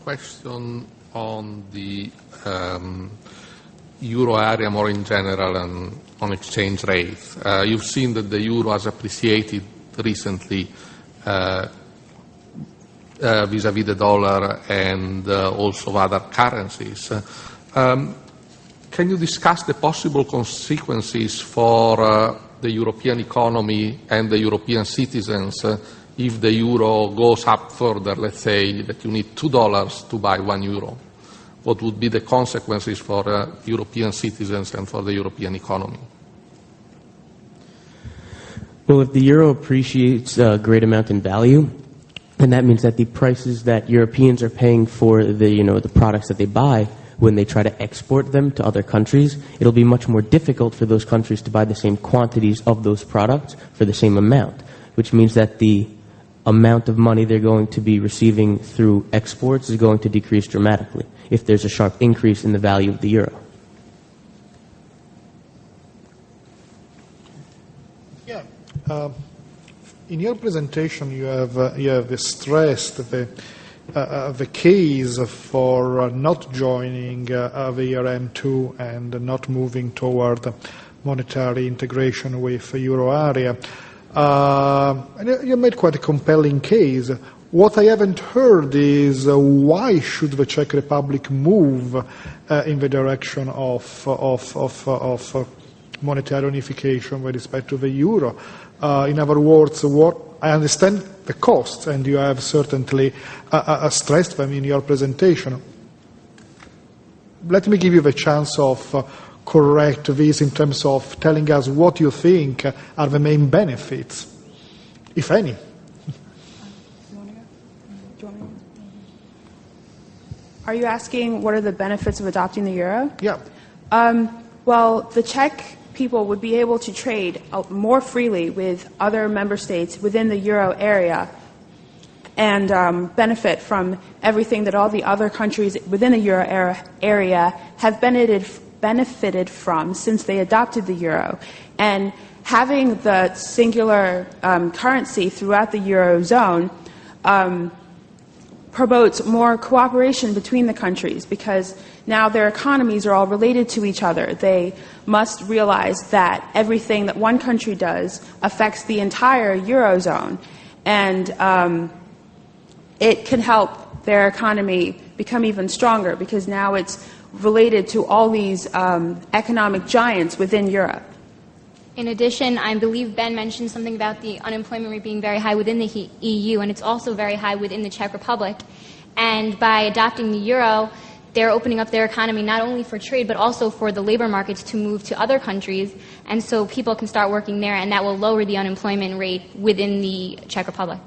Question on the euro area more in general and on exchange rates. You've seen that the euro has appreciated recently vis-à-vis the dollar and also other currencies. Can you discuss the possible consequences for the European economy and the European citizens if the euro goes up further? Let's say that you need $2 to buy €1. What would be the consequences for European citizens and for the European economy? Well, if the euro appreciates a great amount in value, then that means that the prices that Europeans are paying for the products that they buy, when they try to export them to other countries, it'll be much more difficult for those countries to buy the same quantities of those products for the same amount, which means that the amount of money they're going to be receiving through exports is going to decrease dramatically if there's a sharp increase in the value of the euro. Yeah. In your presentation, you have stressed the case for not joining the ERM2 and not moving toward monetary integration with euro area. And you made quite a compelling case. What I haven't heard is why should the Czech Republic move in the direction of monetary unification with respect to the euro? In other words, what I understand the costs, and you have certainly stressed them in your presentation. Let me give you the chance of correct this in terms of telling us what you think are the main benefits, if any. Are you asking what are the benefits of adopting the euro? Yeah. Well, the Czech people would be able to trade more freely with other member states within the euro area and benefit from everything that all the other countries within the euro area have benefited from since they adopted the euro. And having the singular currency throughout the eurozone promotes more cooperation between the countries because now their economies are all related to each other. They must realize that everything that one country does affects the entire eurozone, and it can help their economy become even stronger because now it's related to all these economic giants within Europe. In addition, I believe Ben mentioned something about the unemployment rate being very high within the EU, and it's also very high within the Czech Republic. And by adopting the euro, they're opening up their economy not only for trade, but also for the labor markets to move to other countries, and so people can start working there, and that will lower the unemployment rate within the Czech Republic.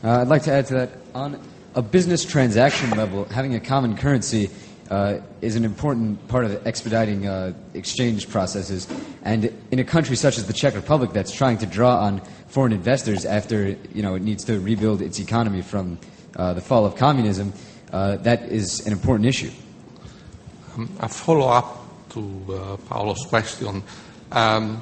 I'd like to add to that. On a business transaction level, having a common currency is an important part of expediting exchange processes. And in a country such as the Czech Republic that's trying to draw on foreign investors after it needs to rebuild its economy from the fall of communism, that is an important issue. A follow-up to Paolo's question.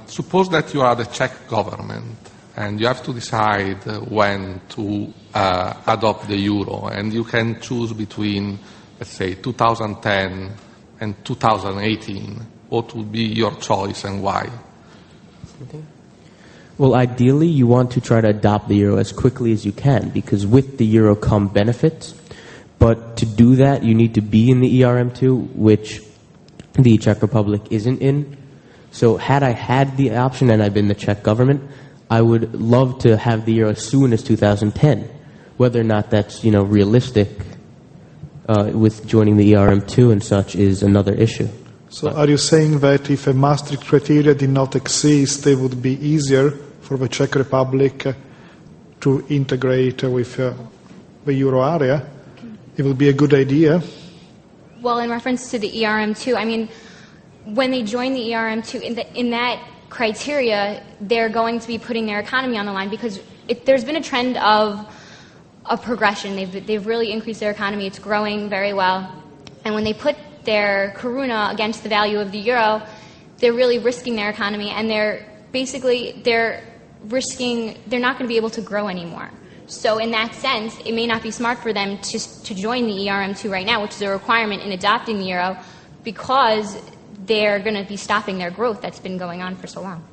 Suppose that you are the Czech government and you have to decide when to adopt the euro, and you can choose between, let's say, 2010 and 2018. What would be your choice and why? Well, ideally, you want to try to adopt the euro as quickly as you can, because with the euro come benefits. But to do that, you need to be in the ERM2, which the Czech Republic isn't in. So had I had the option and I'd been the Czech government, I would love to have the euro as soon as 2010. Whether or not that's, realistic with joining the ERM2 and such is another issue. So are you saying that if a Maastricht criteria did not exist, it would be easier for the Czech Republic to integrate with the euro area? It would be a good idea? Well, in reference to the ERM2, I mean, when they join the ERM2, in that criteria, they're going to be putting their economy on the line because there's been a trend of progression. They've really increased their economy. It's growing very well. And when they put their koruna against the value of the euro, they're really risking their economy, and they're not going to be able to grow anymore. So in that sense, it may not be smart for them to join the ERM2 right now, which is a requirement in adopting the euro, because they're going to be stopping their growth that's been going on for so long.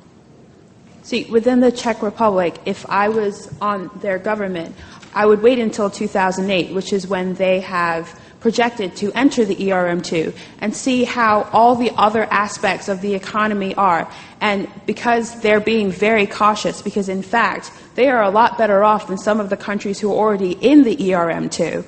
See, within the Czech Republic, if I was on their government, I would wait until 2008, which is when they have projected to enter the ERM2, and see how all the other aspects of the economy are. And because they're being very cautious, because in fact, they are a lot better off than some of the countries who are already in the ERM2,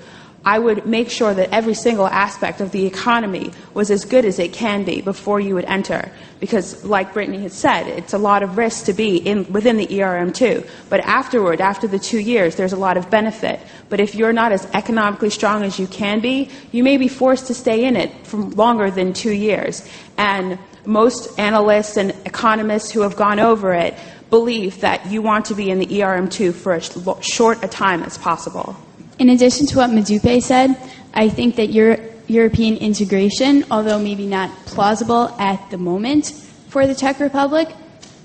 I would make sure that every single aspect of the economy was as good as it can be before you would enter. Because, like Brittany had said, it's a lot of risk to be within the ERM2. But afterward, after the 2 years, there's a lot of benefit. But if you're not as economically strong as you can be, you may be forced to stay in it for longer than 2 years. And most analysts and economists who have gone over it believe that you want to be in the ERM2 for as short a time as possible. In addition to what Madupe said, I think that European integration, although maybe not plausible at the moment for the Czech Republic,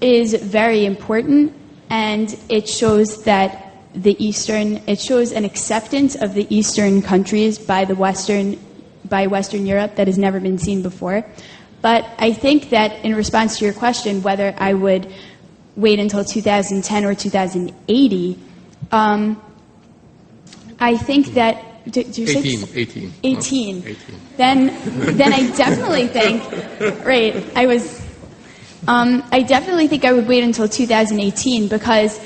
is very important, and it shows that it shows an acceptance of the Eastern countries by Western Europe that has never been seen before. But I think that in response to your question, whether I would wait until 2010 or 2080, I think that... Did you say 18. 18. 18. Then I definitely think... Right, I definitely think I would wait until 2018, because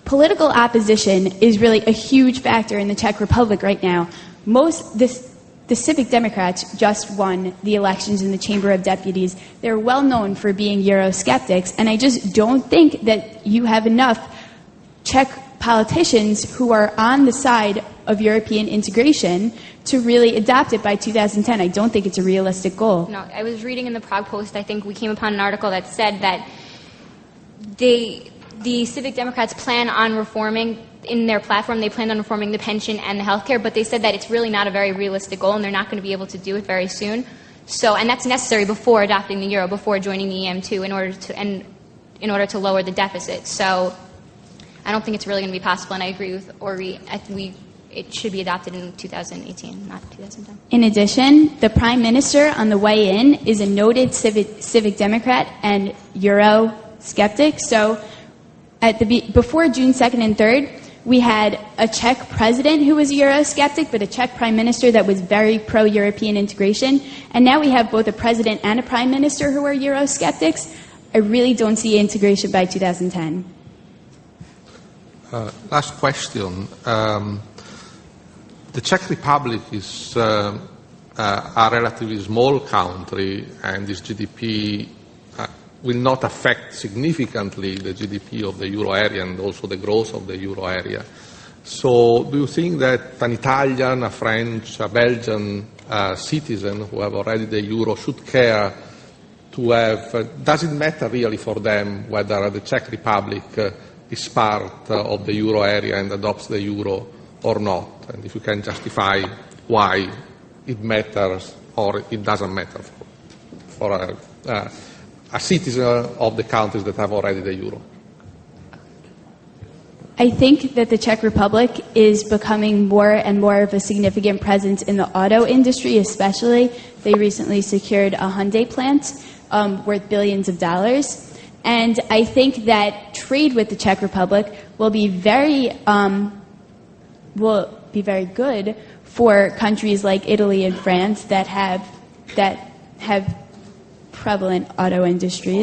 political opposition is really a huge factor in the Czech Republic right now. The Civic Democrats just won the elections in the Chamber of Deputies. They're well known for being Eurosceptics, and I just don't think that you have enough Czech politicians who are on the side of European integration to really adopt it by 2010. I don't think it's a realistic goal. No, I was reading in the Prague Post, I think we came upon an article that said that the Civic Democrats plan on reforming, in their platform, they plan on reforming the pension and the healthcare, but they said that it's really not a very realistic goal, and they're not going to be able to do it very soon. So, and that's necessary before adopting the euro, before joining the EM2, in order to lower the deficit. So, I don't think it's really going to be possible, and I agree with Ori. It should be adopted in 2018, not 2010. In addition, the Prime Minister on the way in is a noted civic Democrat and Euro skeptic. So before June 2nd and 3rd, we had a Czech president who was a Eurosceptic, but a Czech prime minister that was very pro-European integration. And now we have both a president and a prime minister who are Eurosceptics. I really don't see integration by 2010. Last question. The Czech Republic is a relatively small country, and its GDP will not affect significantly the GDP of the euro area and also the growth of the euro area. So do you think that an Italian, a French, a Belgian citizen who have already the euro should care to have, does it matter really for them whether the Czech Republic is part of the euro area and adopts the euro or not? And if you can justify why it matters or it doesn't matter for a citizen of the countries that have already the euro. I think that the Czech Republic is becoming more and more of a significant presence in the auto industry, especially. They recently secured a Hyundai plant worth billions of dollars. And I think that trade with the Czech Republic will be very good for countries like Italy and France that have prevalent auto industries.